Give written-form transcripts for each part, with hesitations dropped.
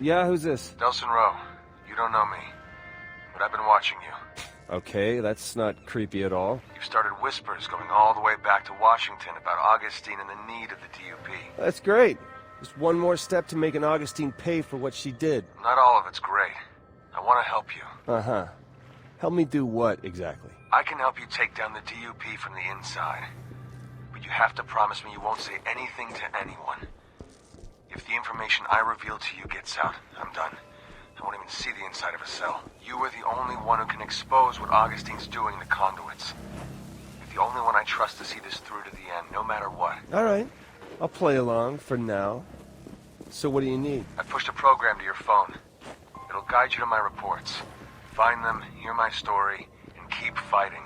Yeah, who's this? Delson Rowe. You don't know me, but I've been watching you. Okay, that's not creepy at all. You've started whispers going all the way back to Washington about Augustine and the need of the D.U.P. That's great. Just one more step to making Augustine pay for what she did. Not all of it's great. I want to help you. Uh-huh. Help me do what, exactly? I can help you take down the D.U.P. from the inside. But you have to promise me you won't say anything to anyone. If the information I reveal to you gets out, I'm done. I won't even see the inside of a cell. You are the only one who can expose what Augustine's doing to conduits. You're the only one I trust to see this through to the end, no matter what. All right. I'll play along for now. So what do you need? I pushed a program to your phone. It'll guide you to my reports. Find them, hear my story, and keep fighting.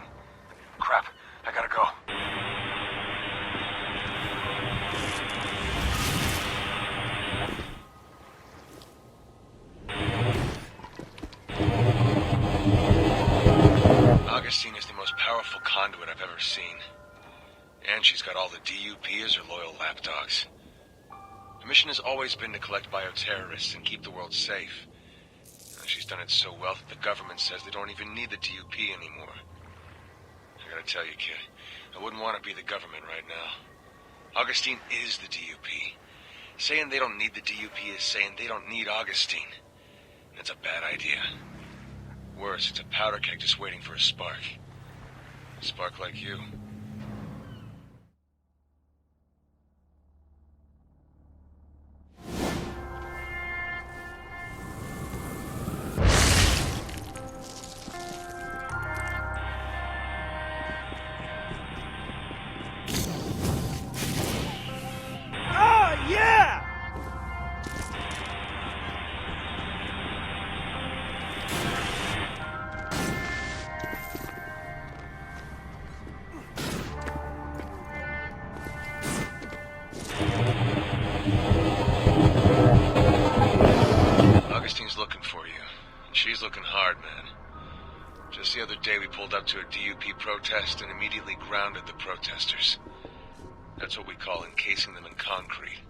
Crap, I gotta go. Augustine is the most powerful conduit I've ever seen. And she's got all the D.U.P. as her loyal lapdogs. Her mission has always been to collect bioterrorists and keep the world safe. And she's done it so well that the government says they don't even need the D.U.P. anymore. I gotta tell you, kid, I wouldn't want to be the government right now. Augustine is the D.U.P. Saying they don't need the D.U.P. is saying they don't need Augustine. And it's a bad idea. Worse, it's a powder keg just waiting for a spark. A spark like you. Augustine's looking for you. And she's looking hard, man. Just the other day we pulled up to a D.U.P. protest and immediately grounded the protesters. That's what we call encasing them in concrete.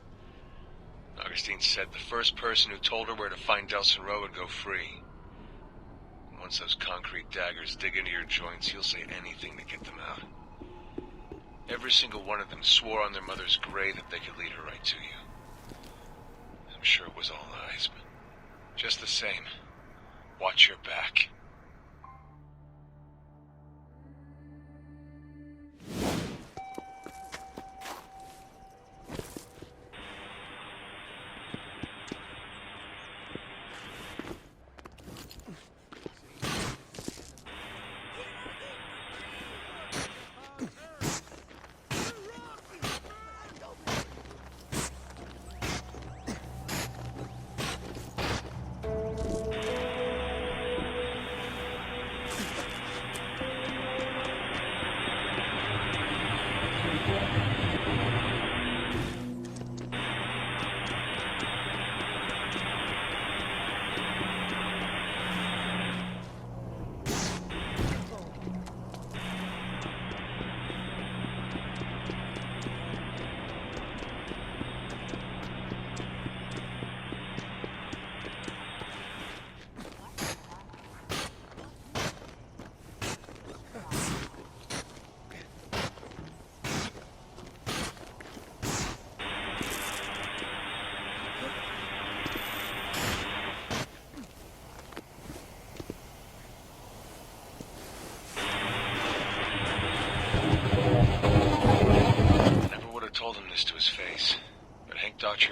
Augustine said the first person who told her where to find Delson Rowe would go free. And once those concrete daggers dig into your joints, you'll say anything to get them out. Every single one of them swore on their mother's grave that they could lead her right to you. I'm sure it was all lies, but just the same, watch your back.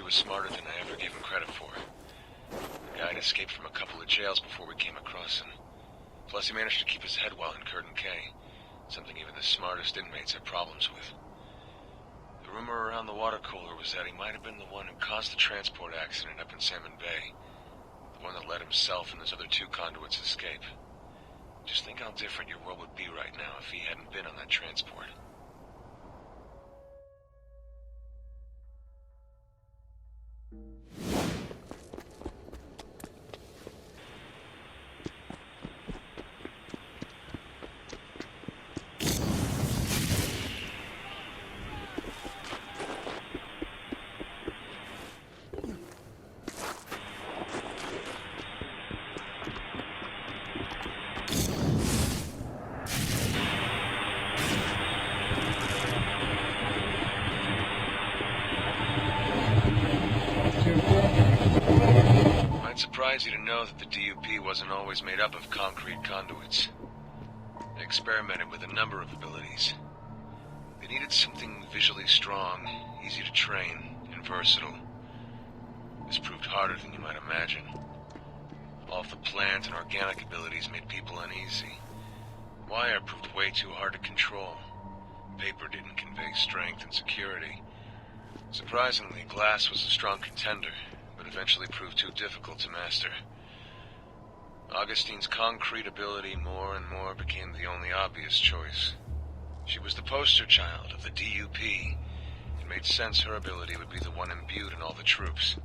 Was smarter than I ever gave him credit for. The guy had escaped from a couple of jails before we came across him. Plus, he managed to keep his head well in Curtin K, something even the smartest inmates had problems with. The rumor around the water cooler was that he might have been the one who caused the transport accident up in Salmon Bay, the one that let himself and those other two conduits escape. Just think how different your world would be right now if he hadn't been on that transport. surprise you to know that the D.U.P wasn't always made up of concrete conduits. They experimented with a number of abilities. They needed something visually strong, easy to train, and versatile. This proved harder than you might imagine. All of the plant and organic abilities made people uneasy. Wire proved way too hard to control. Paper didn't convey strength and security. Surprisingly, glass was a strong contender, but eventually proved too difficult to master. Augustine's concrete ability more and more became the only obvious choice. She was the poster child of the D.U.P. It made sense her ability would be the one imbued in all the troops.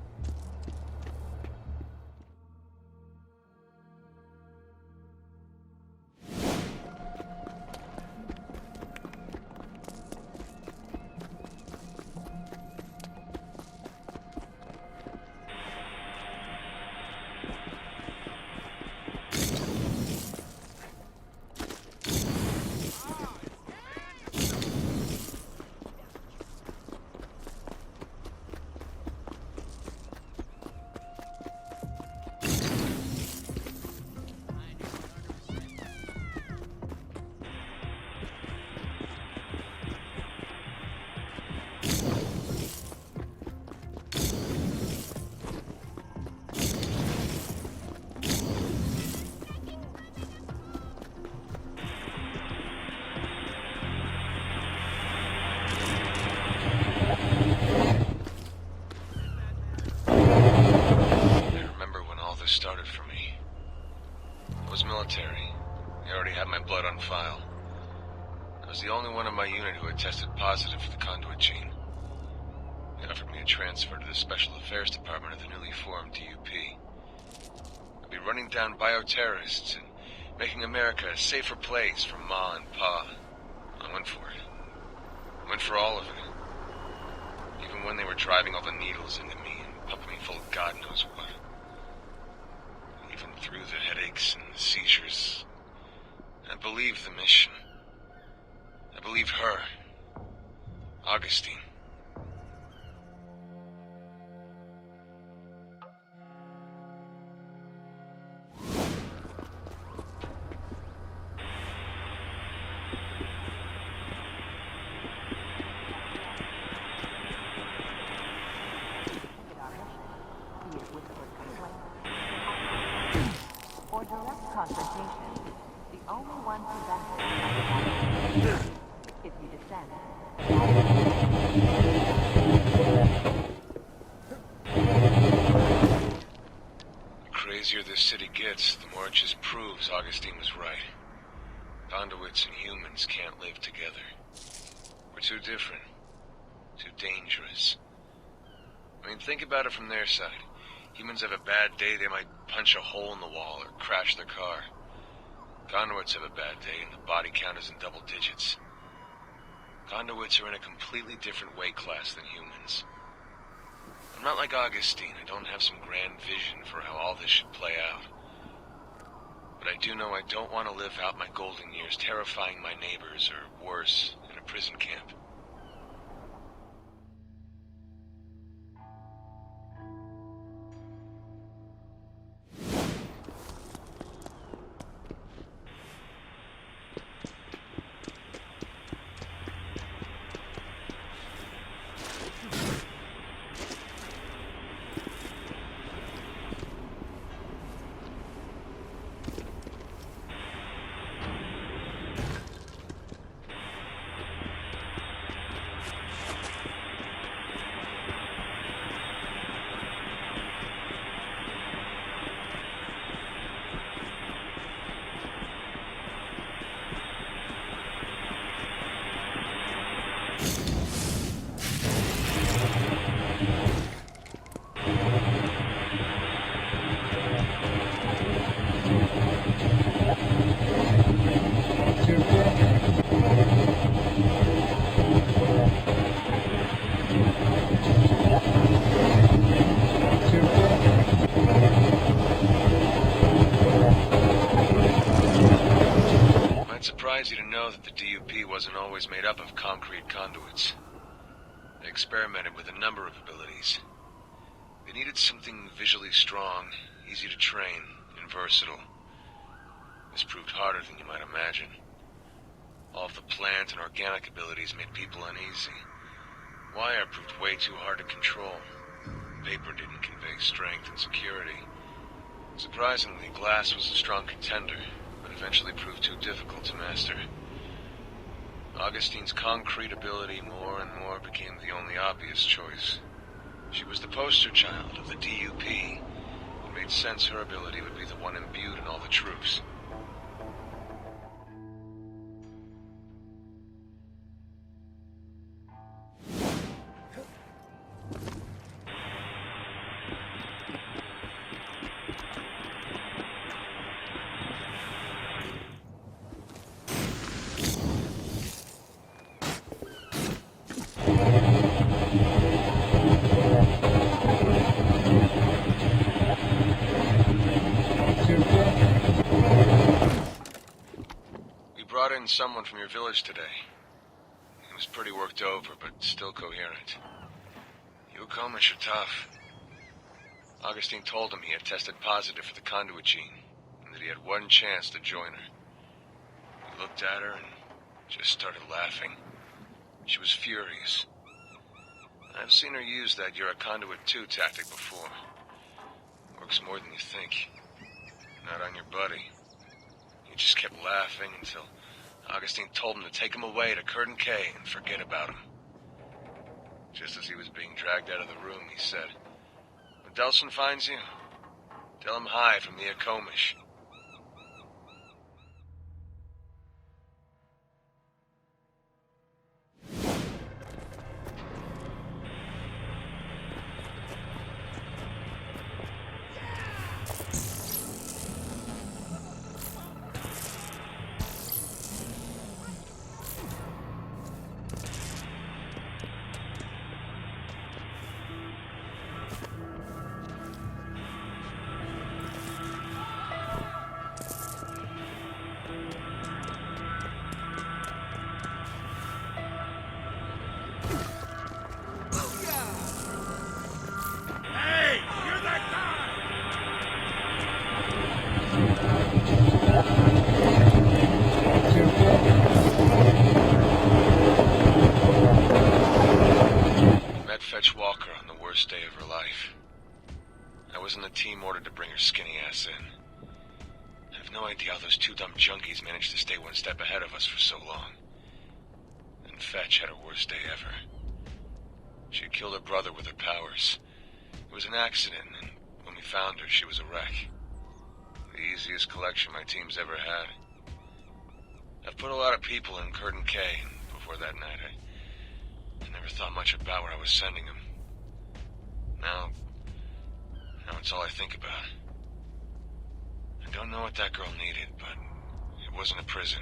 Started for me. I was military. They already had my blood on file. I was the only one in my unit who had tested positive for the conduit gene. They offered me a transfer to the Special Affairs Department of the newly formed D.U.P. I'd be running down bioterrorists and making America a safer place for Ma and Pa. I went for it. I went for all of it. Even when they were driving all the needles into me and pumping me full of God knows what. Even through the headaches and the seizures, I believed the mission. I believed her, Augustine. Or direct confrontation, the only one who benefits if you descend. The crazier this city gets, the more it just proves Augustine was right. Conduits and humans can't live together. We're too different. Too dangerous. I mean, think about it from their side. Humans have a bad day, they might punch a hole in the wall or crash their car. Conduits have a bad day and the body count is in double digits. Conduits are in a completely different weight class than humans. I'm not like Augustine. I don't have some grand vision for how all this should play out. But I do know I don't want to live out my golden years terrifying my neighbors or worse, in a prison camp. You to know that the D.U.P wasn't always made up of concrete conduits. They experimented with a number of abilities. They needed something visually strong, easy to train, and versatile. This proved harder than you might imagine. All of the plant and organic abilities made people uneasy. Wire proved way too hard to control. Paper didn't convey strength and security. Surprisingly, glass was a strong contender, but eventually proved too difficult to master. Augustine's concrete ability more and more became the only obvious choice. She was the poster child of the D.U.P. It made sense her ability would be the one imbued in all the troops. Brought in someone from your village today. He was pretty worked over, but still coherent. You Comish are tough. Augustine told him he had tested positive for the conduit gene, and that he had one chance to join her. He looked at her and just started laughing. She was furious. I've seen her use that "you're a conduit too" tactic before. Works more than you think. Not on your buddy. He just kept laughing until Augustine told him to take him away to Curtin K and forget about him. Just as he was being dragged out of the room, he said, "When Delson finds you, tell him hi from the Akomish." Walker on the worst day of her life. I was in the team ordered to bring her skinny ass in. I have no idea how those two dumb junkies managed to stay one step ahead of us for so long. And Fetch had her worst day ever. She had killed her brother with her powers. It was an accident, and when we found her, she was a wreck. The easiest collection my team's ever had. I've put a lot of people in Curtin K, and before that night, I never thought much about where I was sending them. Now it's all I think about. I don't know what that girl needed, but it wasn't a prison.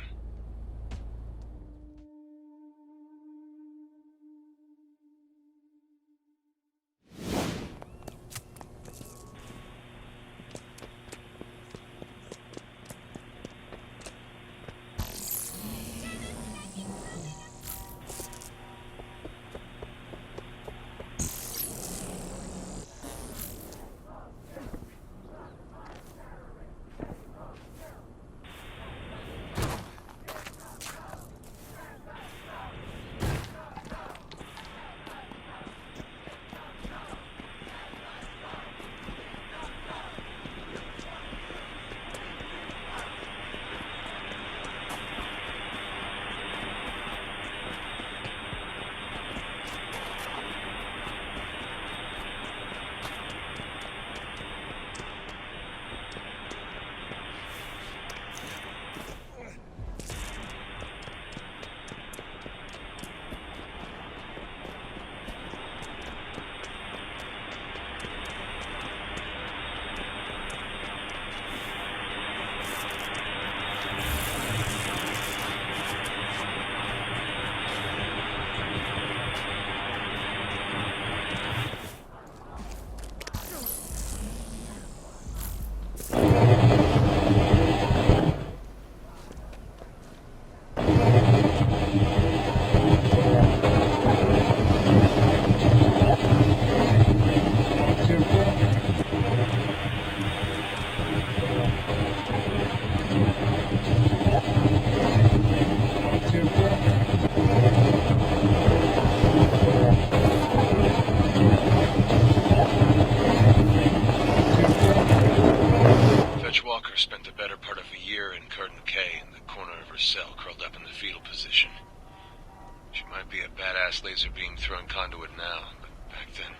throwing conduit now, but back then,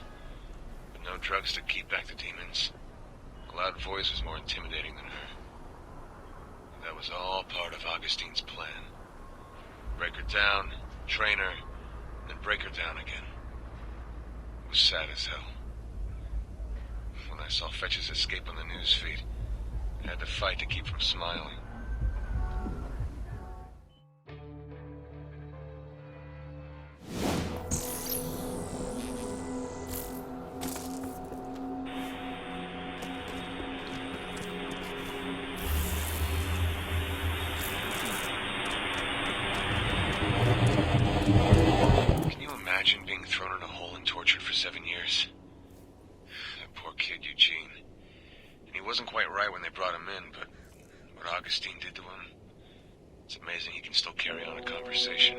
with no drugs to keep back the demons, a loud voice was more intimidating than her. That was all part of Augustine's plan. Break her down, train her, then break her down again. It was sad as hell. When I saw Fetch's escape on the newsfeed, I had to fight to keep from smiling. Can you imagine being thrown in a hole and tortured for 7 years? That poor kid, Eugene. And he wasn't quite right when they brought him in, but what Augustine did to him, it's amazing he can still carry on a conversation.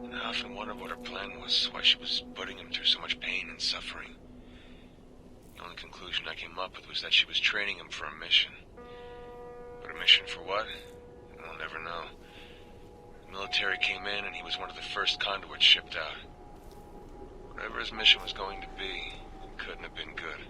And I often wondered what her plan was, why she was putting him through so much pain and suffering. The only conclusion I came up with was that she was training him for a mission. But a mission for what? We'll never know. The military came in and he was one of the first conduits shipped out. Whatever his mission was going to be, it couldn't have been good.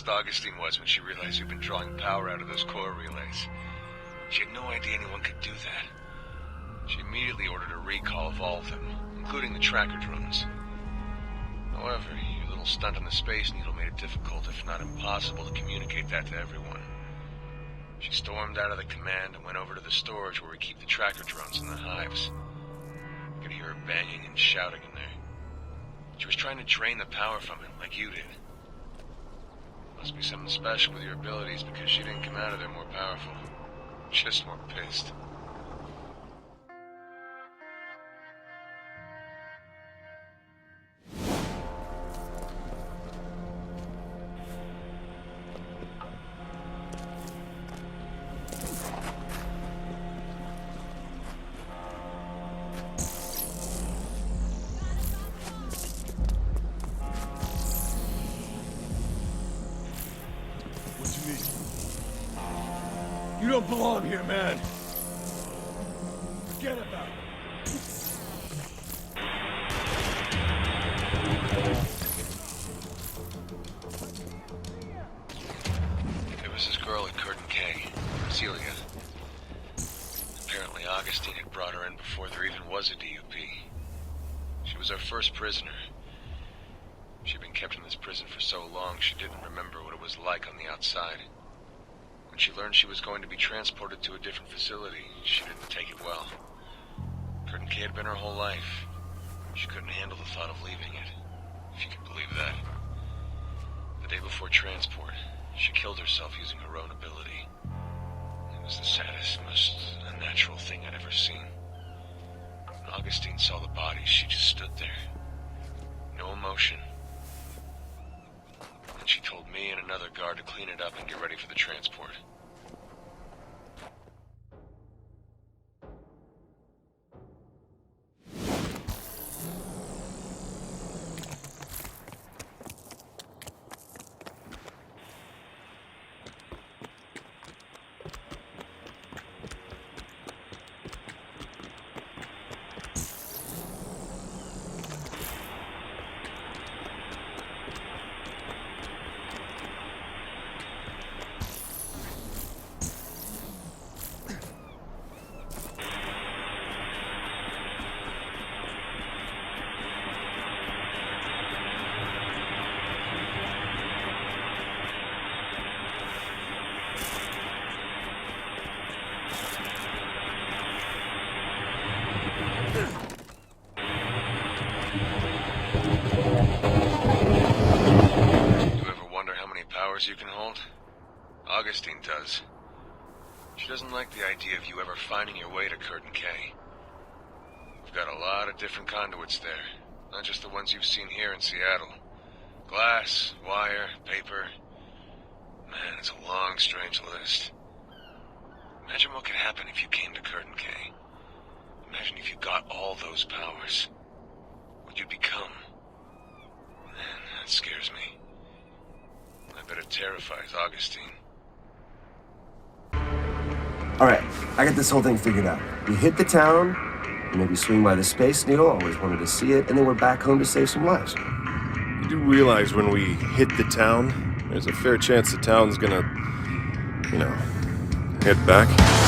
Augustine was when she realized we'd been drawing power out of those core relays. She had no idea anyone could do that. She immediately ordered a recall of all of them, including the tracker drones. However, your little stunt on the Space Needle made it difficult, if not impossible, to communicate that to everyone. She stormed out of the command and went over to the storage where we keep the tracker drones in the hives. I could hear her banging and shouting in there. She was trying to drain the power from it, like you did. Must be something special with your abilities because she didn't come out of there more powerful. Just more pissed. You don't belong here, man. Forget about it. There was this girl at Curtin K, Celia. Apparently Augustine had brought her in before there even was a D.U.P. She was our first prisoner. She'd been kept in this prison for so long she didn't remember what it was like on the outside. When she learned she was going to be transported to a different facility, she didn't take it well. Curtin K had been her whole life. She couldn't handle the thought of leaving it, if you can believe that. The day before transport, she killed herself using her own ability. It was the saddest, most unnatural thing I'd ever seen. When Augustine saw the body, she just stood there. No emotion. And she told me and another guard to clean it up and get ready for the transport. You can hold? Augustine does. She doesn't like the idea of you ever finding your way to Curtin K. We've got a lot of different conduits there, Not just the ones you've seen here in Seattle. Glass, wire, paper. Man, it's a long, strange list. Imagine what could happen if you came to Curtin K. Imagine if you got all those powers. What you'd become. Man, that scares me. I bet it terrifies Augustine. Alright, I got this whole thing figured out. We hit the town, maybe swing by the Space Needle, always wanted to see it, and then we're back home to save some lives. You do realize when we hit the town, there's a fair chance the town's gonna, head back?